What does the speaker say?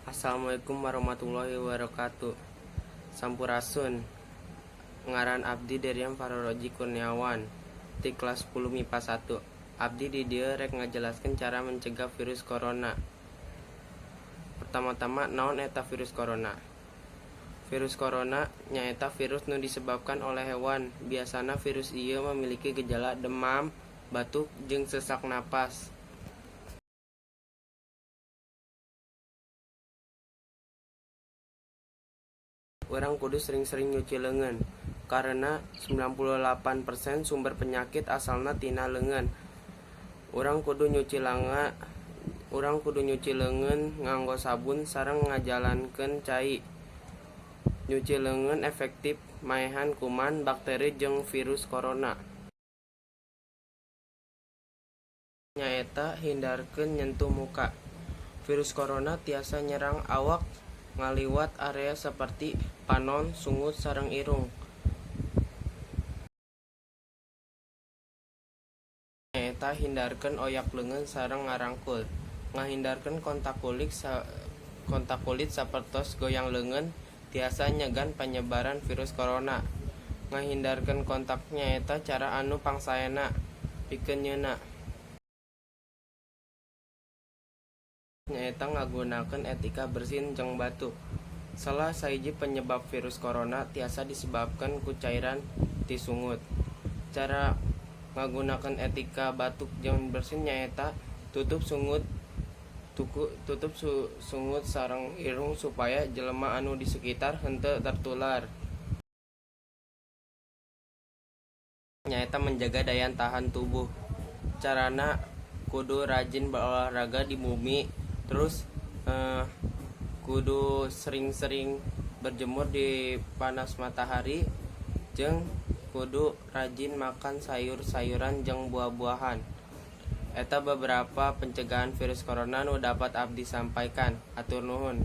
Assalamualaikum warahmatullahi wabarakatuh. Sampurasun. Ngaran abdi Deriam Faroroji Kurniawan di kelas 10 MIPA 1. Abdi di dieu rek ngajelaskeun cara mencegah virus corona. Pertama-tama naon eta virus corona? Virus corona nyaeta virus nu disebabkan oleh hewan. Biasana virus ieu memiliki gejala demam, batuk, jeung sesak napas. Urang kudu sering-sering nyuci leungeun karena 98% sumber penyakit asalna tina leungeun. Urang kudu nyuci leungeun nganggo sabun sareng ngajalankeun cai. Nyuci leungeun efektif maehan kuman, bakteri, jeung virus corona. Nyaeta hindarkeun nyentuh muka. Virus corona tiasa nyerang awak ngaliwat area seperti panon, sungut, sareng irung. Nyaeta hindarkeun oyak leungeun sareng ngarangkul. Ngahindarkeun kontak kulit sapertos goyang leungeun tiasa nyegan panyebaran virus corona. Ngahindarkeun kontak nyaeta cara anu pangsaena pikeun nyeuna. Nyaeta ngagunakeun etika bersin jeung batuk. Salah sahiji penyebab virus corona tiasa disebabkan ku cairan ti sungut. Cara ngagunakeun etika batuk jeung bersin nyaeta tutup sungut sareng irung supaya jelema anu di sekitar henteu tertular. Nyaeta menjaga daya tahan tubuh. Carana kudu rajin berolahraga di bumi, terus kudu sering-sering berjemur di panas matahari, jeung kudu rajin makan sayur-sayuran jeung buah-buahan. Eta beberapa pencegahan virus corona nu dapat abdi sampaikan. Hatur nuhun.